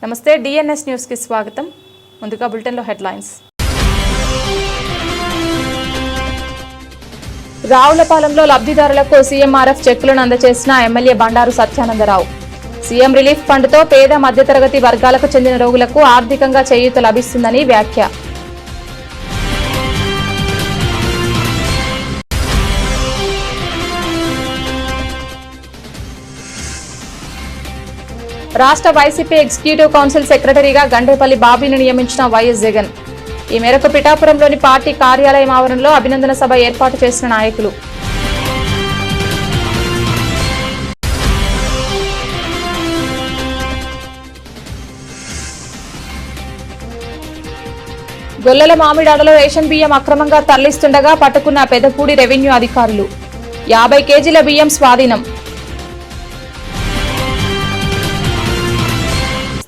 నమస్తే DNS news కి స్వాగతం. ముందుగా బులెటిన్ లో హెడ్లైన్స్. రావులపాలెంలో లబ్ధిదారులకు సీఎంఆర్ఎఫ్ చెక్కులను అందజేసిన MLA Bandaru Satyanandarao. CM relief ఫండ్తో పేద మధ్యతరగతి వర్గాలకు చెందిన రోగులకు ఆర్థికంగా చేయూత లభిస్తుందని వ్యాఖ్య. రాష్ట్ర వైసీపీ ఎగ్జిక్యూటివ్ కౌన్సిల్ సెక్రటరీగా గండేపల్లి బాబీని నియమించిన వైఎస్ జగన్. ఈ మేరకు పిఠాపురంలోని పార్టీ కార్యాలయం ఆవరణలో అభినందన సభ ఏర్పాటు చేసిన నాయకులు. గొల్లల మామిడాడలో రేషన్ బియ్యం అక్రమంగా తరలిస్తుండగా పట్టుకున్న పెదపూడి రెవెన్యూ అధికారులు. 50 కేజీల బియ్యం స్వాధీనం.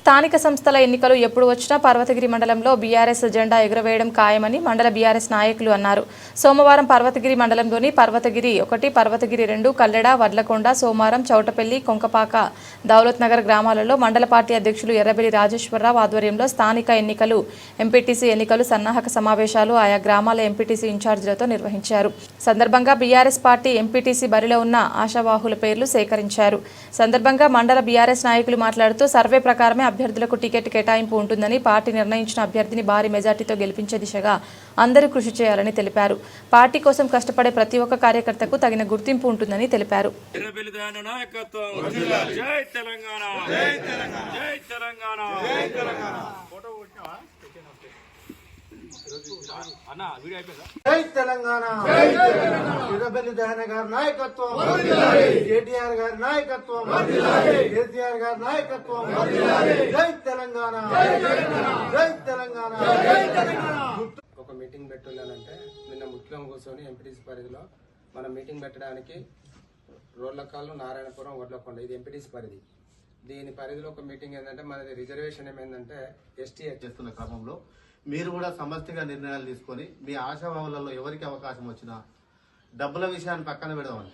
స్థానిక సంస్థల ఎన్నికలు ఎప్పుడు వచ్చినా పర్వతగిరి మండలంలో బీఆర్ఎస్ జెండా ఎగురవేయడం ఖాయమని మండల బీఆర్ఎస్ నాయకులు అన్నారు. సోమవారం పర్వతగిరి మండలంలోని పర్వతగిరి 1, పర్వతగిరి 2, కల్లెడ, వడ్లకొండ, సోమారం, చౌటపల్లి, కొంకపాక, దౌలత్ నగర్ గ్రామాలలో మండల పార్టీ అధ్యక్షులు ఎర్రబెల్లి రాజేశ్వరరావు ఆధ్వర్యంలో స్థానిక ఎన్నికలు, ఎంపీటీసీ ఎన్నికలు సన్నాహక సమావేశాలు ఆయా గ్రామాల ఎంపీటీసీ ఇన్ఛార్జీలతో నిర్వహించారు. సందర్భంగా బీఆర్ఎస్ పార్టీ ఎంపీటీసీ బరిలో ఉన్న ఆశావాహుల పేర్లు సేకరించారు. సందర్భంగా మండల బీఆర్ఎస్ నాయకులు మాట్లాడుతూ సర్వే ప్రకారమే అభ్యర్థులకు టికెట్ కేటాయింపు ఉంటుందని, పార్టీ నిర్ణయించిన అభ్యర్థిని భారీ మెజార్టీతో గెలిపించే దిశగా అందరూ కృషి చేయాలని తెలిపారు. పార్టీ కోసం కష్టపడే ప్రతి ఒక్క కార్యకర్తకు తగిన గుర్తింపు ఉంటుందని తెలిపారు. జై తెలంగాణ, ఎర్రబెల్లి దహన గారి నాయకత్వం, కేటీఆర్ గారి నాయకత్వం, కేసీఆర్ గారి నాయకత్వం. జై తెలంగాణ, జై తెలంగాణ. ఒక మీటింగ్ పెట్టున్నానంటే నిన్న ముఖ్యం కూర్చొని ఎంపీటీసీ పరిధిలో మనం మీటింగ్ పెట్టడానికి రోడ్లకాళ్ళు, నారాయణపురం, వడ్లకొండ, ఇది ఎంపీటీసీ పరిధి. దీని పరిధిలో ఒక మీటింగ్ ఏంటంటే మనది రిజర్వేషన్ ఏమైందంటే ఎస్టీ చేస్తున్న క్రమంలో మీరు కూడా సమష్టిగా నిర్ణయాలు తీసుకొని మీ ఆశాభావాలలో ఎవరికి అవకాశం వచ్చినా డబ్బుల విషయాన్ని పక్కన పెడదామని.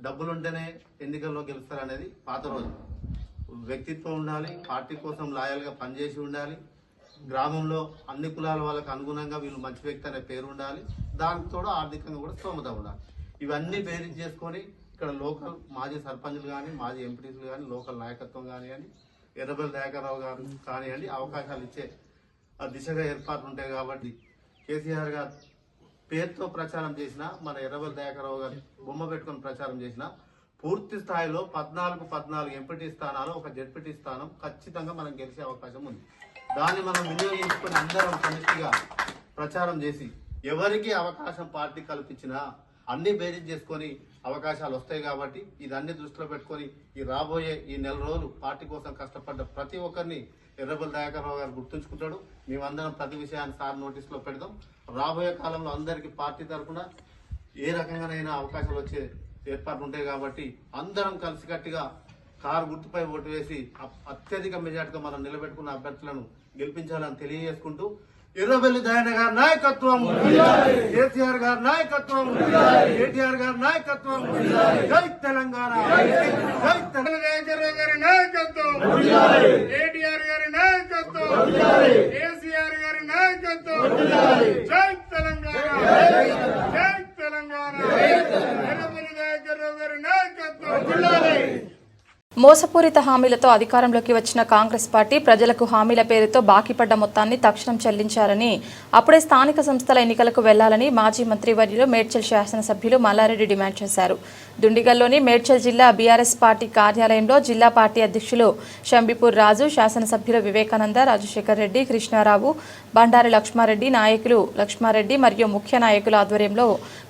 డబ్బులుంటేనే ఎన్నికల్లో గెలుస్తారనేది పాత రోజు. వ్యక్తిత్వం ఉండాలి, పార్టీ కోసం లాయల్గా పనిచేసి ఉండాలి, గ్రామంలో అన్ని కులాల వాళ్ళకి అనుగుణంగా వీళ్ళు మంచి వ్యక్తి అనే పేరు ఉండాలి, దానితో ఆర్థికంగా కూడా స్తోమత ఉండాలి. ఇవన్నీ బేరీజ్ చేసుకొని ఇక్కడ లోకల్ మాజీ సర్పంచులు కానీ, మాజీ ఎంపీటీసీలు కానీ, లోకల్ నాయకత్వం కానివ్వండి, ఎర్రబెల్లి దయాకర్రావు గారు కానివ్వండి, అవకాశాలు ఇచ్చే దిశగా ఏర్పాట్లు ఉంటాయి. కాబట్టి కేసీఆర్ గారు పేరుతో ప్రచారం చేసిన, మన ఎర్రబెల్లి దయాకర్రావు గారు బొమ్మ పెట్టుకుని ప్రచారం చేసిన పూర్తి స్థాయిలో 14 ఎంపీటీ స్థానాలు, ఒక జెడ్పీటీ స్థానం ఖచ్చితంగా మనం గెలిచే అవకాశం ఉంది. దాన్ని మనం వినియోగించుకుని అందరం సమిష్టిగా ప్రచారం చేసి ఎవరికి అవకాశం పార్టీ కల్పించినా అన్ని బేరీజ్ చేసుకొని అవకాశాలు వస్తాయి. కాబట్టి ఇదన్నీ దృష్టిలో పెట్టుకొని ఈ రాబోయే ఈ నెల రోజులు పార్టీ కోసం కష్టపడ్డ ప్రతి ఒక్కరిని ఎర్రబెల్లి దయాకర్రావు గారు గుర్తుంచుకుంటాడు. మేమందరం ప్రతి విషయాన్ని సార్ నోటీసులో పెడదాం. రాబోయే కాలంలో అందరికీ పార్టీ తరఫున ఏ రకంగానైనా అవకాశాలు వచ్చే ఏర్పాట్లు ఉంటాయి. కాబట్టి అందరం కలిసికట్టుగా కారు గుర్తుపై ఓటు వేసి అత్యధిక మెజార్టీగా మనం నిలబెట్టుకున్న అభ్యర్థులను గెలిపించాలని తెలియజేసుకుంటూ, ఎర్రబెల్లి దయాన గారి నాయకత్వం, కేసీఆర్ గారి నాయకత్వం, కేటీఆర్ గారి నాయకత్వం. జై తెలంగాణ, జై తెలంగాణ గారి నాయకత్వం, కేటీఆర్ గారి నాయకత్వం, కేసీఆర్ గారి నాయకత్వం. జై తెలంగాణ, జై తెలంగాణ, ఎర్రబెల్లి దయాకర్రావు గారి నాయకత్వం. మోసపూరిత హామీలతో అధికారంలోకి వచ్చిన కాంగ్రెస్ పార్టీ ప్రజలకు హామీల పేరుతో బాకీ పడ్డ మొత్తాన్ని తక్షణం చెల్లించాలని, అప్పుడే స్థానిక సంస్థల ఎన్నికలకు వెళ్లాలని మాజీ మంత్రివర్యులు మేడ్చల్ శాసనసభ్యులు మల్లారెడ్డి డిమాండ్ చేశారు. దుండిగల్లోని మేడ్చల్ జిల్లా బీఆర్ఎస్ పార్టీ కార్యాలయంలో జిల్లా పార్టీ అధ్యక్షులు షంబిపూర్ రాజు, శాసనసభ్యులు వివేకానంద, రాజశేఖర్ రెడ్డి, కృష్ణారావు, బండారి లక్ష్మారెడ్డి, నాయకులు లక్ష్మారెడ్డి మరియు ముఖ్య నాయకుల ఆధ్వర్యంలో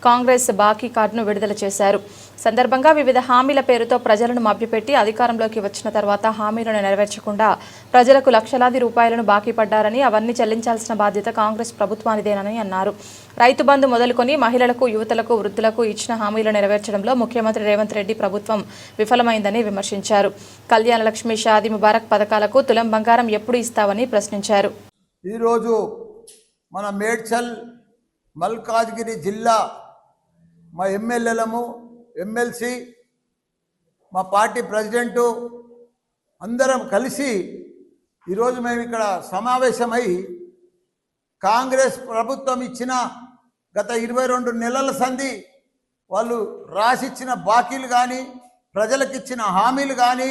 కాంగ్రెస్ బాకీ కార్డును విడుదల చేశారు. సందర్భంగా వివిధ హామీల పేరుతో ప్రజలను మభ్యపెట్టి అధికారంలోకి వచ్చిన తర్వాత హామీలను నెరవేర్చకుండా ప్రజలకు లక్షలాది రూపాయలను బాకీ పడ్డారని, అవన్నీ చెల్లించాల్సిన బాధ్యత కాంగ్రెస్ ప్రభుత్వానిదేనని అన్నారు. రైతు బంధు మొదలుకొని మహిళలకు, యువతలకు, వృద్ధులకు ఇచ్చిన హామీలు నెరవేర్చడంలో ముఖ్యమంత్రి రేవంత్ రెడ్డి ప్రభుత్వం విఫలమైందని విమర్శించారు. కళ్యాణ లక్ష్మి, షాదీ ముబారక్ పథకాలకు తులం బంగారం ఎప్పుడు ఇస్తావని ప్రశ్నించారు. ఈరోజు మన మేడ్చల్ మల్కాజ్గిరి జిల్లా మా ఎమ్మెల్యేలము, ఎమ్మెల్సీ, మా పార్టీ ప్రెసిడెంటు అందరం కలిసి ఈరోజు మేము ఇక్కడ సమావేశమై కాంగ్రెస్ ప్రభుత్వం ఇచ్చిన గత 22 నెలల సంధి వాళ్ళు రాసిచ్చిన బాకీలు కానీ ప్రజలకు ఇచ్చిన హామీలు కానీ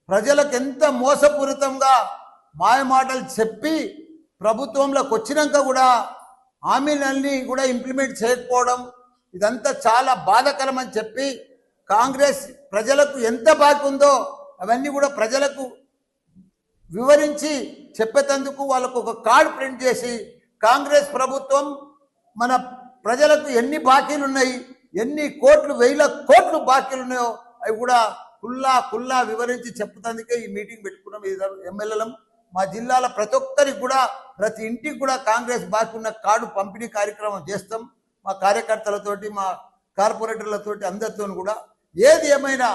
ప్రజలకు ఎంత మోసపూరితంగా మాయమాటలు చెప్పి ప్రభుత్వంలోకి వచ్చినాక కూడా హామీలన్నీ కూడా ఇంప్లిమెంట్ చేయకపోవడం ఇదంతా చాలా బాధాకరం అని చెప్పి కాంగ్రెస్ ప్రజలకు ఎంత బాకీ ఉందో అవన్నీ కూడా ప్రజలకు వివరించి చెప్పేందుకు వాళ్ళకు ఒక కార్డు ప్రింట్ చేసి కాంగ్రెస్ ప్రభుత్వం మన ప్రజలకు ఎన్ని బాకీలు ఉన్నాయి, ఎన్ని కోట్లు, వేల కోట్లు బాకీలు ఉన్నాయో అవి కూడా కుల్లా వివరించి చెప్పుతందుకే ఈ మీటింగ్ పెట్టుకున్నాం. ఈ ఎమ్మెల్యేలం మా జిల్లాల ప్రతి ఒక్కరికి కూడా ప్రతి ఇంటికి కూడా కాంగ్రెస్ బాకీ ఉన్న కార్డు పంపిణీ కార్యక్రమం చేస్తాం. మా కార్యకర్తలతోటి మా కార్పొరేటర్లతోటి అందరితో కూడా. ఏది ఏమైనా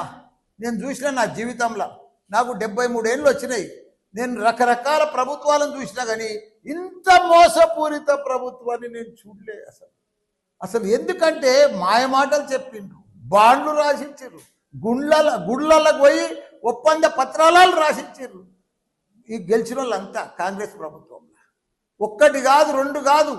నేను చూసిన నా జీవితంలో నాకు 73 ఏళ్ళు వచ్చినాయి. నేను రకరకాల ప్రభుత్వాలను చూసినా కానీ ఇంత మోసపూరిత ప్రభుత్వాన్ని నేను చూడలే. అసలు ఎందుకంటే మాయమాటలు చెప్పిండ్రు, బాండ్లు రాసిచ్చారు, గుళ్ళలకు పోయి ఒప్పంద పత్రాలు రాసిచ్చారు. ఈ గెలిచిన వాళ్ళంతా కాంగ్రెస్ ప్రభుత్వంలో ఒక్కటి కాదు, 2 కాదు,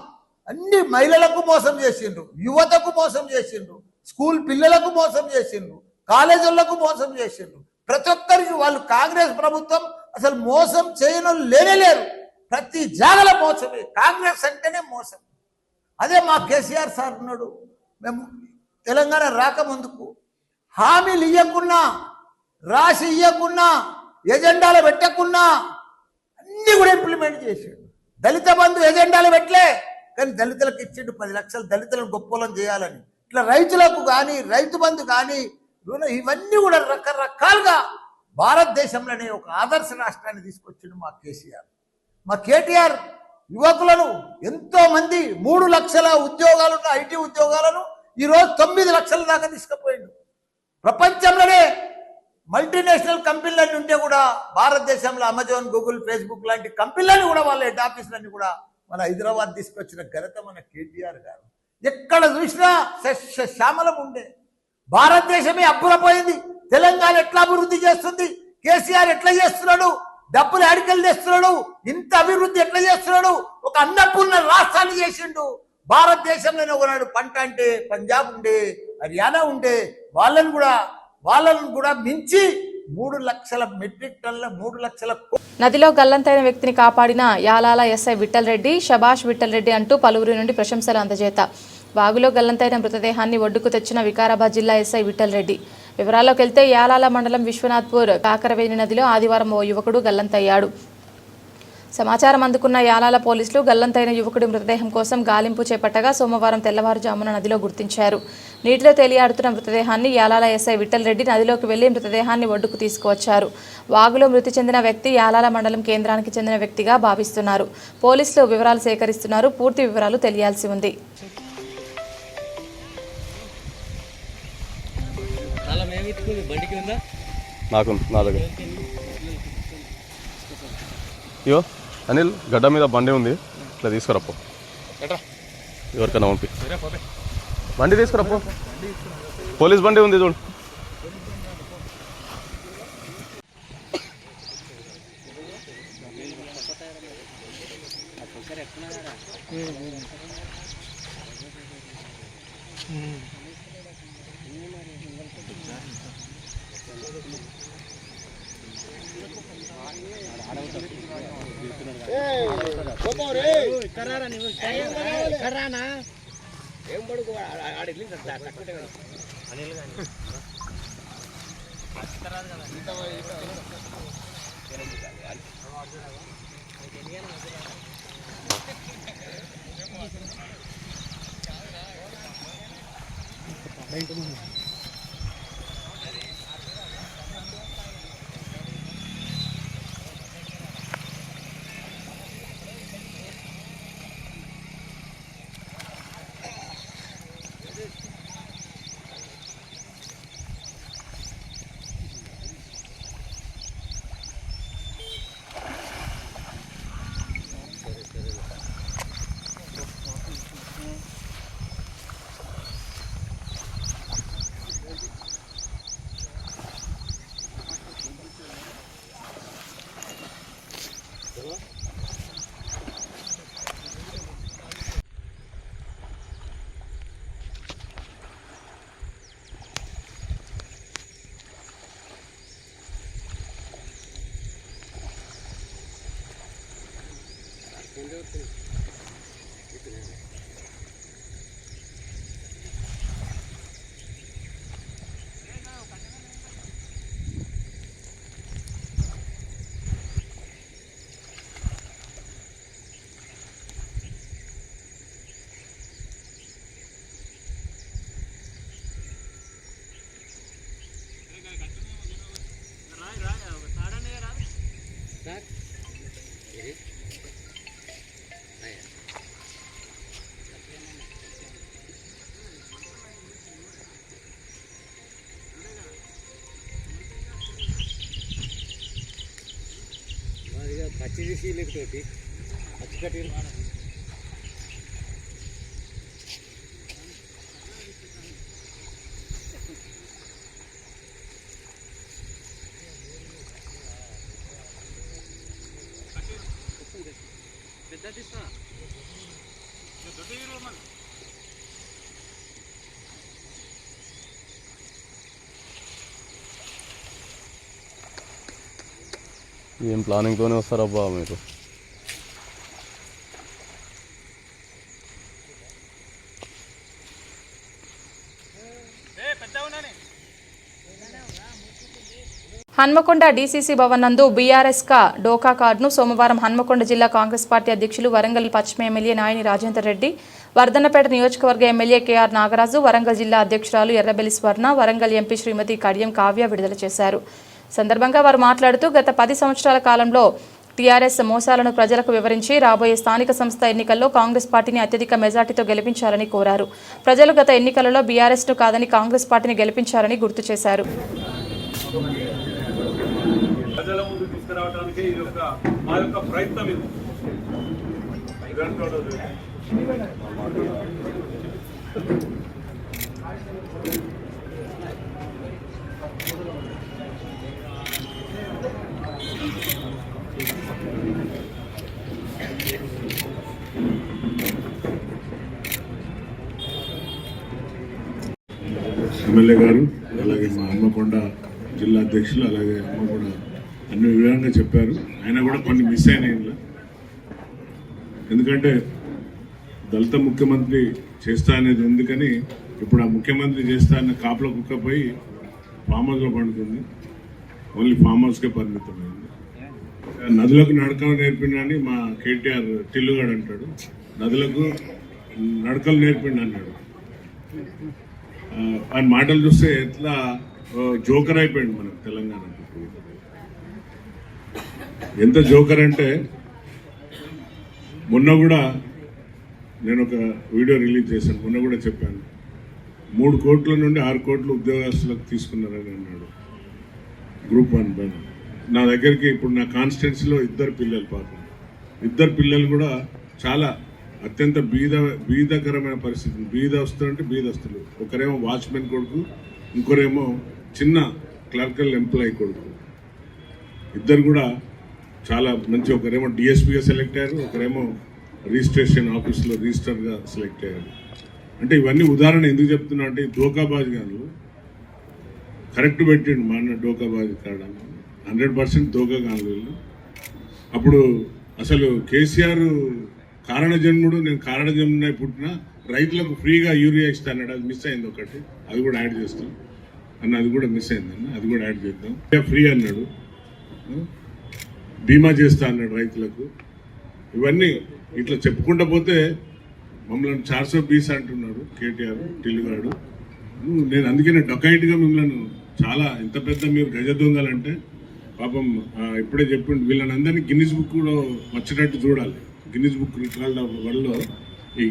అన్ని మహిళలకు మోసం చేసిండ్రు, యువతకు మోసం చేసిండ్రు, స్కూల్ పిల్లలకు మోసం చేసిండ్రు, కాలేజీలకు మోసం చేసిండ్రు. ప్రతి ఒక్కరికి వాళ్ళు కాంగ్రెస్ ప్రభుత్వం అసలు మోసం చేయడం లేనేలేరు. ప్రతి జాగల మోసమే, కాంగ్రెస్ అంటేనే మోసం. అదే మా కేసీఆర్ సార్ ఉన్నాడు. మేము తెలంగాణ రాకముందుకు హామీలు ఇవ్వకున్నా, రాసి ఇవ్వకున్నా, ఎజెండాలు పెట్టకున్నా అన్నీ కూడా ఇంప్లిమెంట్ చేశాడు. దళిత బంధు ఎజెండాలు పెట్టలే కానీ దళితులకు ఇచ్చిండు 10 లక్షలు దళితులను గొప్పలను చేయాలని. ఇట్లా రైతులకు కానీ రైతు బంధు కానీ ఇవన్నీ కూడా రకరకాలుగా భారతదేశంలోనే ఒక ఆదర్శ రాష్ట్రాన్ని తీసుకొచ్చిండు మా కేసీఆర్. మా కేటీఆర్ యువకులను ఎంతో మంది 3 లక్షల ఉద్యోగాలున్న ఐటీ ఉద్యోగాలను ఈరోజు 9 లక్షల దాకా తీసుకుపోయిండు. ప్రపంచంలోనే మల్టీనేషనల్ కంపెనీలన్నీ ఉంటే కూడా భారతదేశంలో అమెజాన్, గూగుల్, ఫేస్బుక్ లాంటి కంపెనీలన్నీ కూడా వాళ్ళ హెడ్ ఆఫీసులన్నీ కూడా మన హైదరాబాద్ తీసుకొచ్చిన ఘనత మన కేటీఆర్ గారు. ఎక్కడ చూసినా శ్యామలం ఉండే భారతదేశమే అబ్బురపోయింది. తెలంగాణ ఎట్లా అభివృద్ధి చేస్తుంది, కేసీఆర్ ఎట్లా చేస్తున్నాడు, డబ్బులు ఆడికలు తెస్తున్నాడు, ఇంత అభివృద్ధి ఎట్లా చేస్తున్నాడు, ఒక అన్నపూర్ణ రాష్ట్రాన్ని చేసిండు. భారతదేశంలోనే ఒకనాడు పంట అంటే పంజాబ్ ఉండే, హర్యానా ఉండే, వాళ్ళను కూడా మించి 3 లక్షల మెట్రిక్ టన్నుల 3 లక్షల. నదిలో గల్లంతైన వ్యక్తిని కాపాడిన యాలాల ఎస్ఐ విఠల్ రెడ్డి, శభాష్ విఠల్ రెడ్డి అంటూ పలువురి నుండి ప్రశంసలు అందజేత. వాగులో గల్లంతైన మృతదేహాన్ని ఒడ్డుకు తెచ్చిన వికారాబాద్ జిల్లా ఎస్ఐ విఠల్ రెడ్డి. వివరాల్లోకి వెళ్తే యాలాల మండలం విశ్వనాథ్పూర్ కాకరవేణి నదిలో ఆదివారం ఓ యువకుడు గల్లంతయ్యాడు. సమాచారం అందుకున్న యాలాల పోలీసులు గల్లంతైన యువకుడి మృతదేహం కోసం గాలింపు చేపట్టగా సోమవారం తెల్లవారుజామున నదిలో గుర్తించారు. నీటిలో తేలియాడుతున్న మృతదేహాన్ని యాలాల ఎస్ఐ విఠల్ రెడ్డి నదిలోకి వెళ్లి మృతదేహాన్ని ఒడ్డుకు తీసుకువచ్చారు. వాగులో మృతి చెందిన వ్యక్తి యాలాల మండలం కేంద్రానికి చెందిన వ్యక్తిగా భావిస్తున్నారు. పోలీసులు వివరాలు సేకరిస్తున్నారు. పూర్తి వివరాలు తెలియాల్సి ఉంది. నా దగ్గర అయ్యో అనిల్ గడ్డ మీద బండి ఉంది, ఇట్లా తీసుకురాపో. ఎవరికైనా పంపి బండి తీసుకురాపో. పోలీస్ బండి ఉంది చూడు. ఏం ప్లానింగ్తోనే వస్తారబ్బా మీరు. హన్మకొండ డీసీసీ భవన్ నందు బీఆర్ఎస్ డోకా కార్డును సోమవారం హన్మకొండ జిల్లా కాంగ్రెస్ పార్టీ అధ్యక్షులు వరంగల్ పశ్చిమ ఎమ్మెల్యే నాయని రాజేందర్ రెడ్డి, వర్ధన్నపేట నియోజకవర్గ ఎమ్మెల్యే కేఆర్ నాగరాజు, వరంగల్ జిల్లా అధ్యక్షురాలు ఎర్రబెల్లి స్వర్ణ, వరంగల్ ఎంపీ శ్రీమతి కడియం కావ్య విడుదల చేశారు. సందర్భంగా వారు మాట్లాడుతూ గత 10 సంవత్సరాల కాలంలో టీఆర్ఎస్ మోసాలను ప్రజలకు వివరించి రాబోయే స్థానిక సంస్థ ఎన్నికల్లో కాంగ్రెస్ పార్టీని అత్యధిక మెజార్టీతో గెలిపించాలని కోరారు. ప్రజలు గత ఎన్నికలలో బీఆర్ఎస్ను కాదని కాంగ్రెస్ పార్టీని గెలిపించారని గుర్తు చేశారు. ప్రజల ముందు తీసుకురావడానికి ఇది మా యొక్క ప్రయత్నం. ఇది ఎమ్మెల్యే గారు, అలాగే మా హన్మకొండ జిల్లా అధ్యక్షులు, అలాగే అమ్మ కూడా అన్ని వివరంగా చెప్పారు. ఆయన కూడా కొన్ని మిస్ అయినాయి ఇందులో. ఎందుకంటే దళిత ముఖ్యమంత్రి చేస్తా అనేది ఉంది, కానీ ఇప్పుడు ఆ ముఖ్యమంత్రి చేస్తా అన్న కాపుల కుక్కపోయి ఫామ్ హౌస్లో పండుతుంది. ఓన్లీ ఫామ్ హౌస్కే పరిమితమైంది. నదులకు నడకలు నేర్పిండని మా కేటీఆర్ టిల్లుగాడు అంటాడు, నదులకు నడకలు నేర్పిండి అన్నాడు. ఆయన మాటలు చూస్తే ఎట్లా జోకర్ అయిపోయింది మనకు తెలంగాణ. ఎంత జోకర్ అంటే మొన్న కూడా నేను ఒక వీడియో రిలీజ్ చేశాను. మొన్న కూడా చెప్పాను, 3 కోట్ల నుండి 6 కోట్ల ఉద్యోగస్తులకు తీసుకున్నారని అన్నాడు గ్రూప్ 1 పైన. నా దగ్గరికి ఇప్పుడు నా కాన్స్టిట్యున్సీలో 2 పిల్లలు, పాపం 2 పిల్లలు కూడా చాలా అత్యంత బీదకరమైన పరిస్థితి. బీదస్తులు, ఒకరేమో వాచ్మెన్ కొడుకు, ఇంకొరేమో చిన్న క్లర్కల్ ఎంప్లాయీ కొడుకు. 2 కూడా చాలా మంచి, ఒకరేమో డిఎస్పీగా సెలెక్ట్ అయ్యారు, ఒకరేమో రిజిస్ట్రేషన్ ఆఫీస్లో రిజిస్టర్గా సెలెక్ట్ అయ్యారు. అంటే ఇవన్నీ ఉదాహరణ ఎందుకు చెప్తున్నా అంటే, దోకాబాజీ గాను కరెక్ట్ పెట్టిండు మా అన్న డోకాబాజీ కాడ 100% దోకా కాను వీళ్ళు. అప్పుడు అసలు కేసీఆర్ కారణ జన్ముడు, నేను కారణ జన్ముడై పుట్టిన, రైతులకు ఫ్రీగా యూరియా ఇస్తా అన్నాడు. అది మిస్ అయింది ఒకటి, అది కూడా యాడ్ చేస్తాం అన్న. అది కూడా మిస్ అయిందన్న, అది కూడా యాడ్ చేద్దాం. ఫ్రీ అన్నాడు, బీమా చేస్తా అన్నాడు రైతులకు. ఇవన్నీ ఇట్లా చెప్పుకుంటూ పోతే మమ్మల్ని 420 అంటున్నాడు కేటీఆర్ టిల్లుగాడు. నేను అందుకనే డొకైట్గా మిమ్మల్ని చాలా, ఇంత పెద్ద మీరు గజ దొంగలంటే పాపం ఇప్పుడే చెప్పిండు, వీళ్ళని అందరినీ గిన్నిస్ బుక్ కూడా వచ్చేటట్టు చూడాలి. గిన్నిస్ బుక్ రికార్డ్ వరల్డ్లో ఈ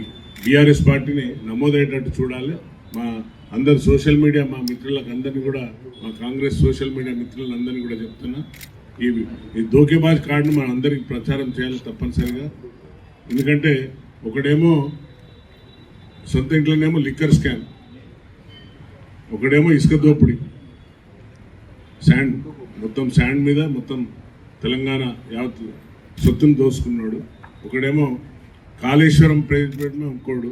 బీఆర్ఎస్ పార్టీని నమోదయ్యేటట్టు చూడాలి. మా అందరు సోషల్ మీడియా మా మిత్రులకు అందరినీ కూడా, మా కాంగ్రెస్ సోషల్ మీడియా మిత్రులందరినీ కూడా చెప్తున్నా, ఈ దోకేబాజ్ కార్డును మనం అందరికీ ప్రచారం చేయాలి తప్పనిసరిగా. ఎందుకంటే ఒకడేమో సొంత ఇంట్లోనేమో లిక్కర్ స్కామ్, ఒకడేమో ఇసుక దోపిడీ, మొత్తం శాండ్ మీద మొత్తం తెలంగాణ యావత్ సొత్తును దోసుకున్నాడు. ఒకడేమో కాళేశ్వరం ప్రైవేట్ ఇంకోడు.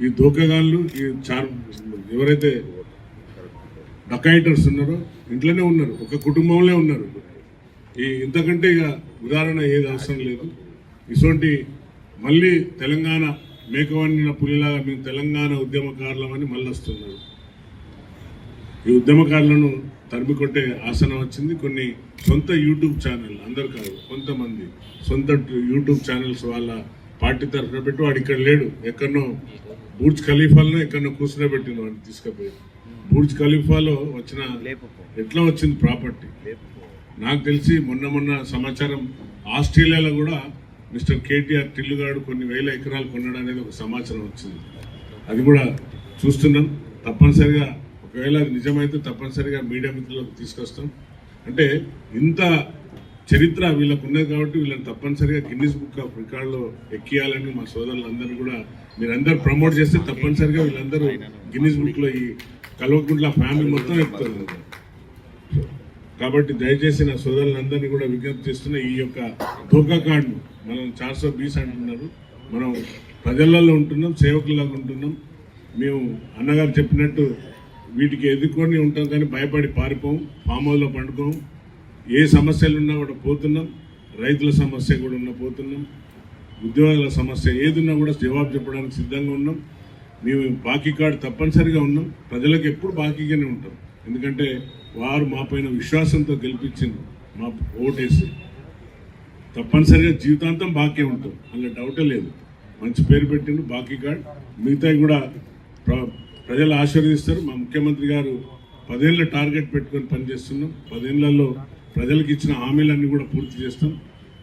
ఈ దోకగాళ్ళు, ఈ ఎవరైతే డకాయిటర్స్ ఉన్నారో ఇంట్లోనే ఉన్నారు, ఒక కుటుంబంలో ఉన్నారు. ఇంతకంటే ఇక ఉదాహరణ ఏది అవసరం లేదు. ఇటువంటి మళ్ళీ తెలంగాణ మేకవన్నిన పులిలాగా మేము తెలంగాణ ఉద్యమకారులమని మళ్ళీ వస్తున్నారు. ఈ ఉద్యమకారులను తరిమి కొట్టే ఆసనం వచ్చింది. కొన్ని సొంత యూట్యూబ్ ఛానల్, అందరు కాదు, కొంతమంది సొంత యూట్యూబ్ ఛానల్స్ వాళ్ళ పార్టీ తరఫున పెట్టి వాడు ఇక్కడ లేడు, ఎక్కడనో బుర్జ్ ఖలీఫాలో ఎక్కడనో కూర్చునబెట్టింది వాడిని తీసుకుపోయి. బుర్జ్ ఖలీఫాలో వచ్చిన ఎట్లా వచ్చింది ప్రాపర్టీ నాకు తెలిసి మొన్న సమాచారం ఆస్ట్రేలియాలో కూడా మిస్టర్ కేటీఆర్ టిల్లుగాడు కొన్ని వేల ఎకరాలు కొన్నాడు అనేది ఒక సమాచారం వచ్చింది. అది కూడా చూస్తున్నాం. తప్పనిసరిగా ఒకవేళ అది నిజమైతే తప్పనిసరిగా మీడియా మిత్రులకు తీసుకొస్తాం. అంటే ఇంత చరిత్ర వీళ్ళకు ఉన్నది కాబట్టి వీళ్ళని తప్పనిసరిగా గిన్నిస్ బుక్ ఆఫ్ రికార్డులో ఎక్కియాలని మా సోదరులందరూ కూడా మీరందరూ ప్రమోట్ చేస్తే తప్పనిసరిగా వీళ్ళందరూ గిన్నిస్ బుక్లో ఈ కల్వకుంట్ల ఫ్యామిలీ మొత్తం ఎక్కుతారు. కాబట్టి దయచేసి నా సోదరులందరినీ కూడా విజ్ఞప్తి చేస్తున్న ఈ యొక్క ధోకాకాండ్ మనం 420 అంటున్నారు. మనం ప్రజలలో ఉంటున్నాం, సేవకులాగా ఉంటున్నాం. మేము అన్నగారు చెప్పినట్టు వీటికి ఎదుర్కొని ఉంటాం కానీ భయపడి పారిపోం, ఫామ్ హౌస్లో పండుకోం. ఏ సమస్యలు ఉన్నా కూడా పోతున్నాం. రైతుల సమస్య కూడా ఉన్నా పోతున్నాం. ఉద్యోగాల సమస్య ఏదున్నా కూడా జవాబు చెప్పడానికి సిద్ధంగా ఉన్నాం. మేము బాకీ కార్డు తప్పనిసరిగా ఉన్నాం. ప్రజలకు ఎప్పుడు బాకీగానే ఉంటాం. ఎందుకంటే వారు మా పైన విశ్వాసంతో గెలిపించింది, మా ఓటేసి తప్పనిసరిగా జీవితాంతం బాకీ ఉంటాం. అందులో డౌటే లేదు. మంచి పేరు పెట్టిండు బాకీ కార్డు. మిగతా కూడా ప్రజలు ఆశీర్వదిస్తారు. మా ముఖ్యమంత్రి గారు 10 ఏళ్ళ టార్గెట్ పెట్టుకొని పనిచేస్తున్నాం. 10 ఏళ్లలో ప్రజలకు ఇచ్చిన హామీలన్నీ కూడా పూర్తి చేస్తాం.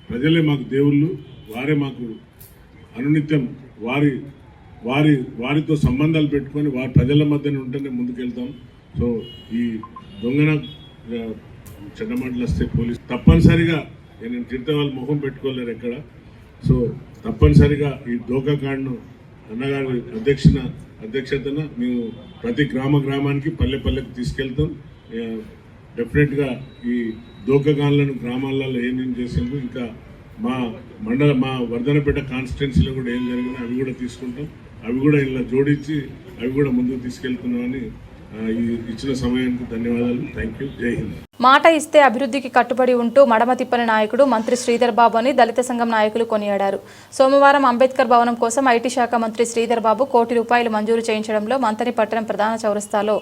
ప్రజలే మాకు దేవుళ్ళు, వారే మాకు అనునిత్యం వారితో సంబంధాలు పెట్టుకొని వారి ప్రజల మధ్యన ఉంటేనే ముందుకెళ్తాం. సో ఈ దొంగన చెడ్డమాటలు వస్తే పోలీసు తప్పనిసరిగా నేను తింటే వాళ్ళు ముఖం పెట్టుకోలేరు ఎక్కడ. సో తప్పనిసరిగా ఈ దోకాకాండ్ను అన్నగారి అధ్యక్షతన మేము ప్రతి గ్రామానికి పల్లెకు తీసుకెళ్తాం. డెఫినెట్గా ఈ దోకాకాండ్లను గ్రామాలలో ఏమేం చేసిందో ఇంకా మా వర్ధనపేట కాన్స్టిట్యున్సీలో కూడా ఏం జరిగిందో అవి కూడా తీసుకుంటాం. అవి కూడా ఇలా జోడించి అవి కూడా ముందుకు తీసుకెళ్తున్నామని ఇచ్చిన సమయానికి ధన్యవాదాలు. Thank you. జై హింద్. మాట ఇస్తే అభివృద్ధికి కట్టుబడి ఉంటూ మడమ తిప్పని నాయకుడు మంత్రి శ్రీధర్ బాబు అని దళిత సంఘం నాయకులు కొనియాడారు. సోమవారం అంబేద్కర్ భవనం కోసం ఐటీ శాఖ మంత్రి శ్రీధర్ బాబు ₹1 కోటి మంజూరు చేయించడంలో మంతని పట్టణం ప్రధాన చౌరస్తాలో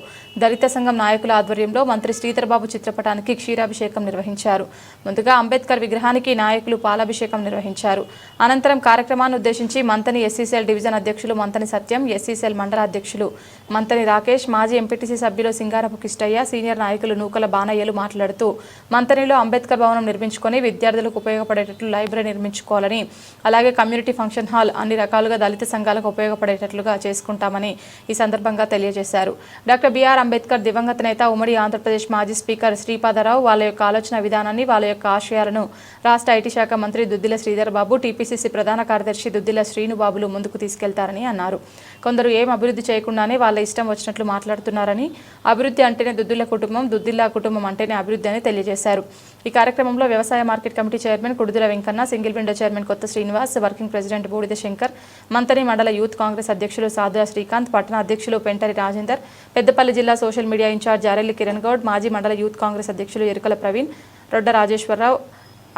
దళిత సంఘం నాయకుల ఆధ్వర్యంలో మంత్రి శ్రీధర్ బాబు చిత్రపటానికి క్షీరాభిషేకం నిర్వహించారు. ముందుగా అంబేద్కర్ విగ్రహానికి నాయకులు పాలాభిషేకం నిర్వహించారు. అనంతరం కార్యక్రమాన్ని ఉద్దేశించి మంతని ఎస్సీసెల్ డివిజన్ అధ్యక్షులు మంతని సత్యం, ఎస్సీసెల్ మండల అధ్యక్షులు మంతని రాకేష్, మాజీ ఎంపీటీసీ సభ్యులు సింగారపు కిష్టయ్య, సీనియర్ నాయకులు నూకల బానయ్యలు మాట్లాడుతూ మంతనిలో అంబేద్కర్ భవనం నిర్మించుకొని విద్యార్థులకు ఉపయోగపడేటట్లు లైబ్రరీ నిర్మించుకోవాలని, అలాగే కమ్యూనిటీ ఫంక్షన్ హాల్ అన్ని రకాలుగా దళిత సంఘాలకు ఉపయోగపడేటట్లుగా చేసుకుంటామని ఈ సందర్భంగా తెలియజేశారు. డాక్టర్ బిఆర్ అంబేద్కర్ దివంగత నేత, ఉమ్మడి ఆంధ్రప్రదేశ్ మాజీ స్పీకర్ శ్రీపాదరావు వాళ్ళ యొక్క ఆలోచన విధానాన్ని, వాళ్ళ యొక్క ఆశయాలను రాష్ట్ర ఐటీ శాఖ మంత్రి దుద్దిల శ్రీధర్ బాబు, టీపీసీసీ ప్రధాన కార్యదర్శి దుద్దిల శ్రీనుబాబులు ముందుకు తీసుకెళ్తారని అన్నారు. కొందరు ఏం అభివృద్ధి చేయకుండానే వాళ్ళ ఇష్టం వచ్చినట్లు మాట్లాడుతున్నారని, అభివృద్ధి అంటేనే దుద్దిల కుటుంబం, దుద్దిల్లా కుటుంబం అంటేనే అభివృద్ధి అని తెలియజేశారు. ఈ కార్యక్రమంలో వ్యవసాయ market committee chairman Kududala Venkanna, single window chairman కొత్త శ్రీనివాస్, వర్కింగ్ ప్రెసిడెంట్ బూడిద శంకర్, మంతని మండల యూత్ కాంగ్రెస్ అధ్యక్షులు సాదుల శ్రీకాంత్, పట్టణ అధ్యక్షులు పెంటరి రాజేందర్, పెద్దపల్లి జిల్లా social media incharge Jarelli Kiran Goud, మాజీ మండల యూత్ కాంగ్రెస్ అధ్యక్షులు ఎరుకల ప్రవీణ్, రొడ్డ రాజేశ్వరరావు,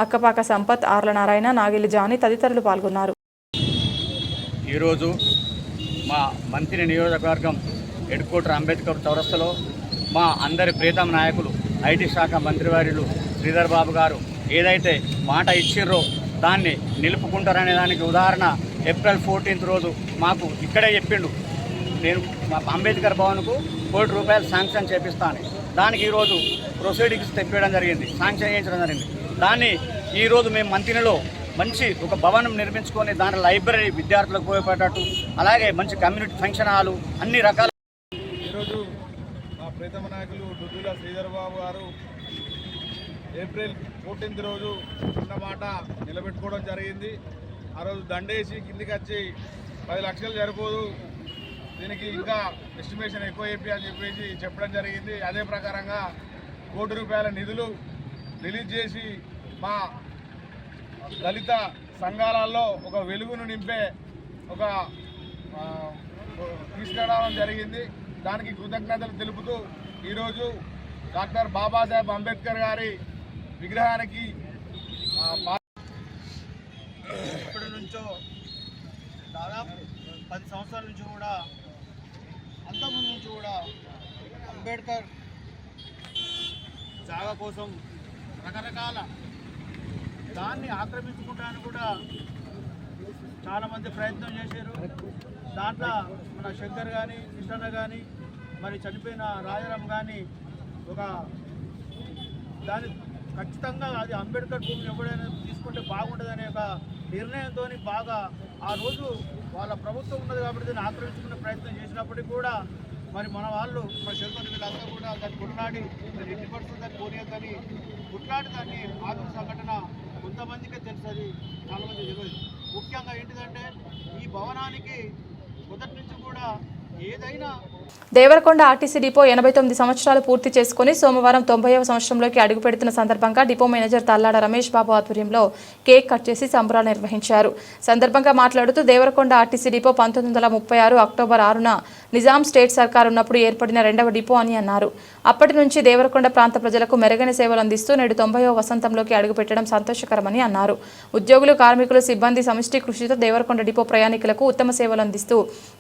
అక్కపాక సంపత్, ఆర్ల నారాయణ, నాగిలి జాని తదితరులు పాల్గొన్నారు. ఈరోజు మా మంత్రి నియోజకవర్గం హెడ్క్వార్టర్ అంబేద్కర్ చౌరస్తలో మా అందరి ప్రీతం నాయకులు ఐటీ శాఖ మంత్రివర్యులు శ్రీధర్ బాబు గారు ఏదైతే మాట ఇచ్చిర్రో దాన్ని నిలుపుకుంటారనే దానికి ఉదాహరణ ఏప్రిల్ 14 రోజు మాకు ఇక్కడే చెప్పిండు, నేను మా అంబేద్కర్ భవన్కు ₹1 కోటి శాంక్షన్ చేపిస్తాను. దానికి ఈరోజు ప్రొసీడింగ్స్ తెప్పించడం జరిగింది, శాంక్షన్ చేయించడం జరిగింది. దాన్ని ఈరోజు మేము మంత్రిలో మంచి ఒక భవనం నిర్మించుకొని దాంట్లో లైబ్రరీ విద్యార్థులకు ఉపయోగపడేటట్టు, అలాగే మంచి కమ్యూనిటీ ఫంక్షన్ హాలు అన్ని రకాల. ఈరోజు మా ప్రీతమ నాయకులు దుద్దుల శ్రీధర్ బాబు గారు ఏప్రిల్ 14 రోజు ఉన్న మాట నిలబెట్టుకోవడం జరిగింది. ఆ రోజు దండేసి కిందికి వచ్చి 10 లక్షలు సరిపోదు, దీనికి ఇంకా ఎస్టిమేషన్ ఎక్కువ చెప్పి అని చెప్పేసి చెప్పడం జరిగింది. అదే ప్రకారంగా ₹1 కోటి నిధులు రిలీజ్ చేసి మా దళిత సంఘాలలో ఒక వెలుగును నింపే ఒక తీసుకురావడం జరిగింది. దానికి కృతజ్ఞతలు తెలుపుతూ ఈరోజు డాక్టర్ బాబాసాహెబ్ అంబేద్కర్ గారి విగ్రహానికి నుంచో దాదాపు 10 సంవత్సరాల నుంచి కూడా అంతకుముందు నుంచి కూడా అంబేద్కర్ జాగా కోసం రకరకాల దాన్ని ఆక్రమించుకుంటానికి కూడా చాలామంది ప్రయత్నం చేశారు. దాంట్లో మన శంకర్ కానీ కృష్ణన్న కానీ మరి చనిపోయిన రాజారాం కానీ ఒక దాని ఖచ్చితంగా అది అంబేద్కర్ భూమిని ఎవడైనా తీసుకుంటే బాగుంటుందనే ఒక నిర్ణయంతో బాగా ఆ రోజు వాళ్ళ ప్రభుత్వం ఉన్నది కాబట్టి దాన్ని ఆక్రమించుకునే ప్రయత్నం చేసినప్పటికీ కూడా మరి మన వాళ్ళు మన శంకర్ వీళ్ళంతా కూడా దాన్ని కొట్లాడి దాన్ని ఎన్ని పడుతుంది దాన్ని పోనీయద్దని కొట్లాడి దాన్ని ఆత్మ సంఘటన కొంతమందికే తెలుస్తుంది, చాలామంది తెలియదు. ముఖ్యంగా ఏంటిదంటే ఈ భవనానికి మొదటి నుంచి కూడా ఏదైనా దేవరకొండ ఆర్టీసీ డిపో 89 సంవత్సరాలు పూర్తి చేసుకుని సోమవారం 90వ సంవత్సరంలోకి అడుగు పెడుతున్న సందర్భంగా డిపో మేనేజర్ తల్లాడ రమేష్ బాబు ఆధ్వర్యంలో కేక్ కట్ చేసి సంబరాలు నిర్వహించారు. సందర్భంగా మాట్లాడుతూ దేవరకొండ ఆర్టీసీ డిపో 1936 అక్టోబర్ 6న నిజాం స్టేట్ సర్కార్ ఉన్నప్పుడు ఏర్పడిన 2వ డిపో అని అన్నారు. అప్పటి నుంచి దేవరకొండ ప్రాంత ప్రజలకు మెరుగైన సేవలు అందిస్తూ నేడు 90వ వసంతంలోకి అడుగుపెట్టడం సంతోషకరమని అన్నారు. ఉద్యోగులు, కార్మికులు, సిబ్బంది సమిష్టి కృషితో దేవరకొండ డిపో ప్రయాణికులకు ఉత్తమ సేవలు అందిస్తూ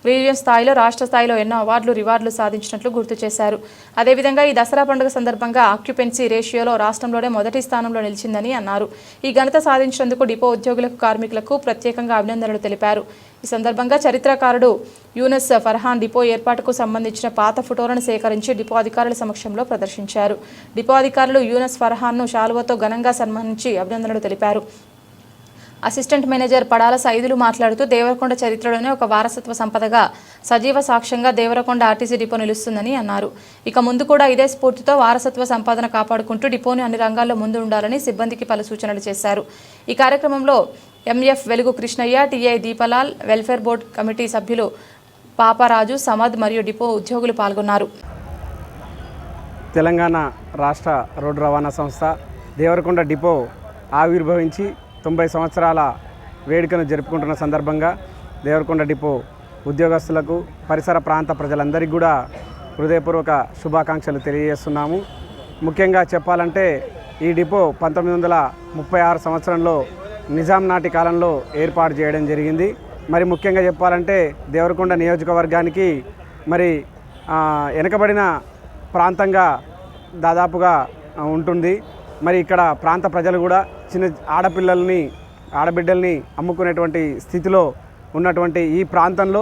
రీజియన్ స్థాయిలో, రాష్ట్ర స్థాయిలో ఎన్నో అవార్డులు, రివార్డులు సాధించినట్లు గుర్తు చేశారు. అదేవిధంగా ఈ దసరా పండుగ సందర్భంగా ఆక్యుపెన్సీ రేషియోలో రాష్ట్రంలోనే మొదటి స్థానంలో నిలిచిందని అన్నారు. ఈ ఘనత సాధించినందుకు డిపో ఉద్యోగులకు, కార్మికులకు ప్రత్యేకంగా అభినందనలు తెలిపారు. ఈ సందర్భంగా చరిత్రకారుడు యూనస్ ఫర్హాన్ డిపో ఏర్పాటుకు సంబంధించిన పాత ఫోటోలను సేకరించి డిపో అధికారుల సమక్షంలో ప్రదర్శించారు. డిపో అధికారులు యూనస్ ఫర్హాన్ను శాలువాతో ఘనంగా సన్మానించి అభినందనలు తెలిపారు. అసిస్టెంట్ మేనేజర్ పడాల సైదులు మాట్లాడుతూ దేవరకొండ చరిత్రలోనే ఒక వారసత్వ సంపదగా సజీవ సాక్ష్యంగా దేవరకొండ ఆర్టీసీ డిపో నిలుస్తుందని అన్నారు. ఇక ముందు కూడా ఇదే స్ఫూర్తితో వారసత్వ సంపాదన కాపాడుకుంటూ డిపోని అన్ని రంగాల్లో ముందు ఉండాలని సిబ్బందికి పలు సూచనలు చేశారు. ఈ కార్యక్రమంలో MF Velugu Krishnaiah, TI Deepalal, welfare board committee సభ్యులు పాపరాజు, సమద్ మరియు డిపో ఉద్యోగులు పాల్గొన్నారు. తెలంగాణ రాష్ట్ర రోడ్డు రవాణా సంస్థ దేవరకొండ డిపో ఆవిర్భవించి 90 సంవత్సరాల వేడుకను జరుపుకుంటున్న సందర్భంగా దేవరకొండ డిపో ఉద్యోగస్తులకు, పరిసర ప్రాంత ప్రజలందరికీ కూడా హృదయపూర్వక శుభాకాంక్షలు తెలియజేస్తున్నాము. ముఖ్యంగా చెప్పాలంటే ఈ డిపో 1936 సంవత్సరంలో నిజాం నాటి కాలంలో ఏర్పాటు చేయడం జరిగింది. మరి ముఖ్యంగా చెప్పాలంటే దేవరకొండ నియోజకవర్గానికి మరి వెనుకబడిన ప్రాంతంగా దాదాపుగా ఉంటుంది. మరి ఇక్కడ ప్రాంత ప్రజలు కూడా చిన్న ఆడబిడ్డల్ని అమ్ముకునేటువంటి స్థితిలో ఉన్నటువంటి ఈ ప్రాంతంలో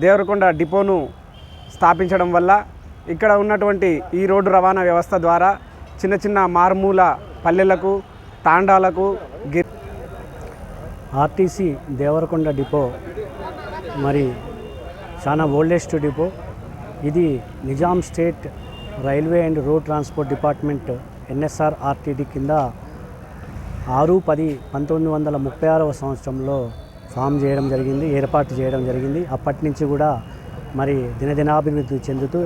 దేవరకొండ డిపోను స్థాపించడం వల్ల ఇక్కడ ఉన్నటువంటి ఈ రోడ్డు రవాణా వ్యవస్థ ద్వారా చిన్న చిన్న మారుమూల పల్లెలకు, తాండాలకు ఆర్టీసీ దేవరకొండ డిపో మరి చాలా ఓల్డెస్ట్ డిపో. ఇది Nizam state railway and road transport department NSR RTD కింద 6/10/1936 సంవత్సరంలో ఫామ్ చేయడం జరిగింది, ఏర్పాటు చేయడం జరిగింది. అప్పటి నుంచి కూడా మరి దినదినాభివృద్ధి చెందుతూ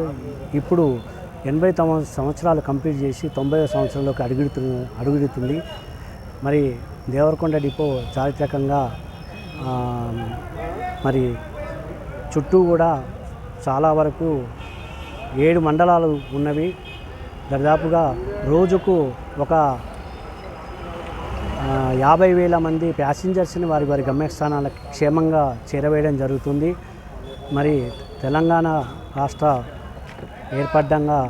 ఇప్పుడు 89 సంవత్సరాలు కంప్లీట్ చేసి 90వ సంవత్సరంలోకి అడుగుడుతుంది. మరి దేవరకొండ డిపో చారిత్రకంగా మరి చుట్టూ కూడా చాలా వరకు 7 మండలాలు ఉన్నవి. దాదాపుగా రోజుకు ఒక 50,000 మంది ప్యాసింజర్స్ని వారి వారి గమ్యస్థానాలకు క్షేమంగా చేరవేయడం జరుగుతుంది. మరి తెలంగాణ రాష్ట్ర ఏర్పడ్డంగా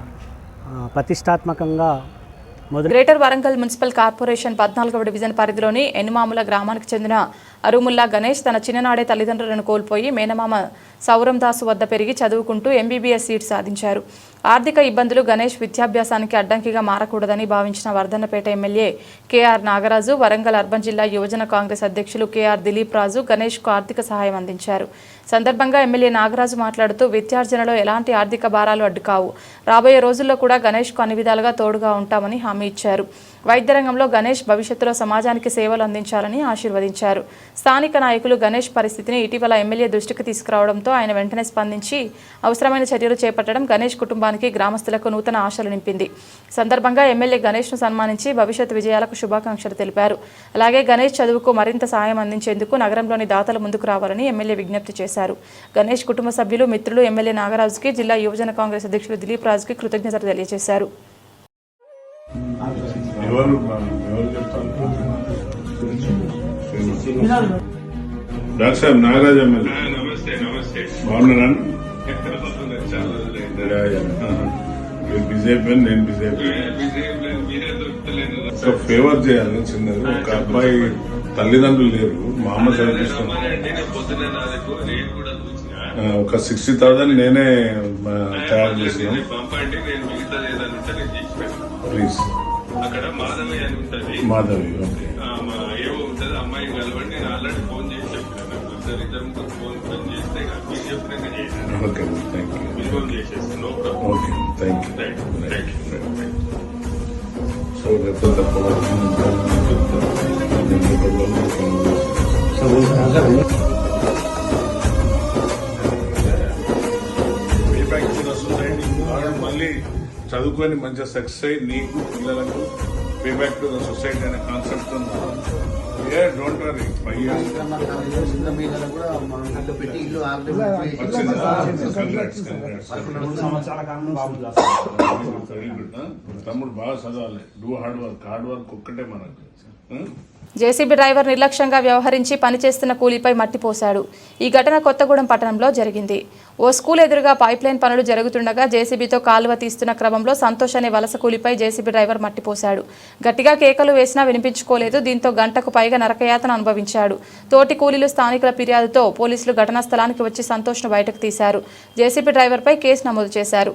ప్రతిష్టాత్మకంగా గ్రేటర్ వరంగల్ మున్సిపల్ కార్పొరేషన్ 14వ డివిజన్ పరిధిలోని ఎనుమాముల గ్రామానికి చెందిన అరుముల్లా గణేష్ తన చిన్ననాడే తల్లిదండ్రులను కోల్పోయి మేనమామ సౌరం దాసు వద్ద పెరిగి చదువుకుంటూ ఎంబీబీఎస్ సీట్ సాధించారు. ఆర్థిక ఇబ్బందులు గణేష్ విద్యాభ్యాసానికి అడ్డంకిగా మారకూడదని భావించిన Wardhannapet MLA KR Nagaraju, Warangal urban జిల్లా యువజన కాంగ్రెస్ అధ్యక్షులు కేఆర్ దిలీప్ రాజు గణేష్కు ఆర్థిక సహాయం అందించారు. సందర్భంగా ఎమ్మెల్యే నాగరాజు మాట్లాడుతూ విద్యార్జనలో ఎలాంటి ఆర్థిక భారాలు అడ్డుకావు, రాబోయే రోజుల్లో కూడా గణేష్కు అన్ని విధాలుగా తోడుగా ఉంటామని హామీ ఇచ్చారు. వైద్య రంగంలో గణేష్ భవిష్యత్తులో సమాజానికి సేవలు అందించాలని ఆశీర్వదించారు. స్థానిక నాయకులు గణేష్ పరిస్థితిని ఇటీవల ఎమ్మెల్యే దృష్టికి తీసుకురావడంతో ఆయన వెంటనే స్పందించి అవసరమైన చర్యలు చేపట్టడం గణేష్ కుటుంబానికి, గ్రామస్తులకు నూతన ఆశలు నింపింది. సందర్భంగా ఎమ్మెల్యే గణేష్ను సన్మానించి భవిష్యత్ విజయాలకు శుభాకాంక్షలు తెలిపారు. అలాగే గణేష్ చదువుకు మరింత సాయం అందించేందుకు నగరంలోని దాతలు ముందుకు రావాలని ఎమ్మెల్యే విజ్ఞప్తి చేశారు. గణేష్ కుటుంబ సభ్యులు, మిత్రులు ఎమ్మెల్యే నాగరాజుకి, జిల్లా యువజన కాంగ్రెస్ అధ్యక్షులు దిలీప్ రాజుకి కృతజ్ఞతలు తెలియజేశారు. డాక్టర్ సాబ్ నాగరాజ్ ఎమ్మెల్యే నమస్తే నమస్తే. బాగున్నారా? చాలా రోజులైంది. మీరు బిజీ అయిపోయాను, నేను బిజీ అయిపోయాను. మీరే దొరుకుతలేదు. ఒక ఫేవర్ చేయాలి చిన్నది. ఒక అబ్బాయి తల్లిదండ్రులు లేరు, మా అమ్మ చదివిస్తాను. పొద్దున నాకు రేట్ కూడా చూసిన ఒక 60,000 నేనే తయారు చేసినాను. పంపండి, నేను మిగతా ఏదైనా ఉంటే నేను తీసుకెళ్తాను. ప్లీజ్. అక్కడ మాధవి అని ఉంటుంది, మాధవి. ఓకే. ఏమో ఉంటుంది, అమ్మాయి కలవండి. నేను ఆల్రెడీ ఫోన్ చేసి చెప్పిన, ఇద్దరు ఫోన్ చేస్తే మీరు చెప్పినాక చేశాను. Okay, thank you. మీరు ఫోన్ చేసేస్తాను. Okay, thank you. Thank you. So రేపు మళ్ళీ చదువుకొని మంచిగా సక్సెస్ అయ్యి నీకు పిల్లలకు pay back to the society అనే కాన్సెప్ట్ డోంట్ వరీ 5 years. తమ్ముడు బాగా చదవాలి, డూ హార్డ్ వర్క్ ఒక్కటే మనకు. జేసీబీ డ్రైవర్ నిర్లక్ష్యంగా వ్యవహరించి పనిచేస్తున్న కూలీపై మట్టి పోశాడు. ఈ ఘటన కొత్తగూడెం పట్టణంలో జరిగింది. ఓ స్కూల్ ఎదురుగా పైప్లైన్ పనులు జరుగుతుండగా జేసీబీతో కాలువ తీస్తున్న క్రమంలో సంతోష్ అనే వలస కూలీపై జేసీబీ డ్రైవర్ మట్టి పోశాడు. గట్టిగా కేకలు వేసినా వినిపించుకోలేదు. దీంతో గంటకు పైగా నరకయాతన అనుభవించాడు. తోటి కూలీలు స్థానికుల ఫిర్యాదుతో పోలీసులు ఘటనా స్థలానికి వచ్చి సంతోష్ను బయటకు తీశారు. జేసీబీ డ్రైవర్పై కేసు నమోదు చేశారు.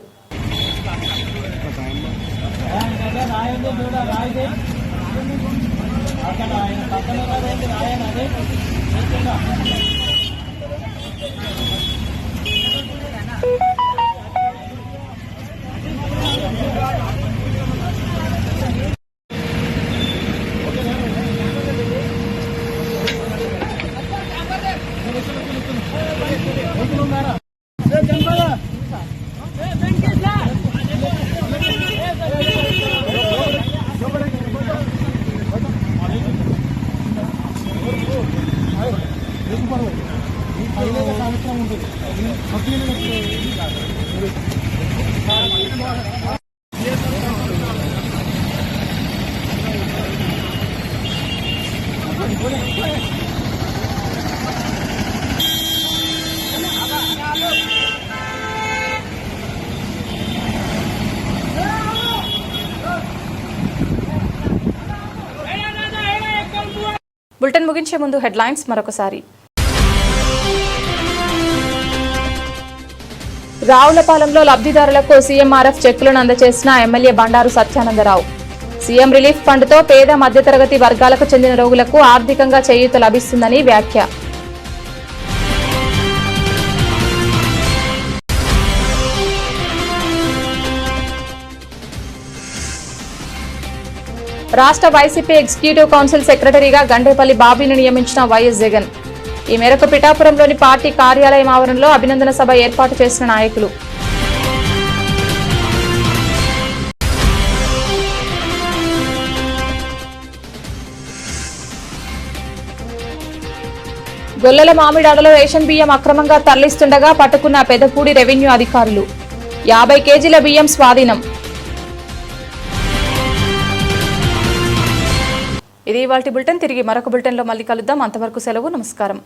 బులెటిన్ ముగించే ముందు హెడ్లైన్స్ మరొకసారి. రావులపాలెంలో లబ్ధిదారులకు సీఎంఆర్ఎఫ్ చెక్కులను అందజేసిన MLA Bandaru Satyanandarao. CM relief ఫండ్తో పేద మధ్యతరగతి వర్గాలకు చెందిన రోగులకు ఆర్థికంగా చేయూత లభిస్తుందని వ్యాఖ్య. రాష్ట్ర వైసీపీ ఎగ్జిక్యూటివ్ కౌన్సిల్ సెక్రటరీగా గండేపల్లి బాబీని నియమించిన వైఎస్ జగన్. ఈ మేరకు పిఠాపురంలోని పార్టీ కార్యాలయం ఆవరణలో అభినందన సభ ఏర్పాటు చేసిన నాయకులు. గొల్లల మామిడాడలో రేషన్ బియ్యం అక్రమంగా తరలిస్తుండగా పట్టుకున్న పెదపూడి రెవెన్యూ అధికారులు. 50 కేజీల బియ్యం స్వాధీనం. ఇది ఇవాల్టి బులెటిన్. తిరిగి మరొక బులెటిన్లో మళ్ళీ కలుద్దాం. అంతవరకు సెలవు. నమస్కారం.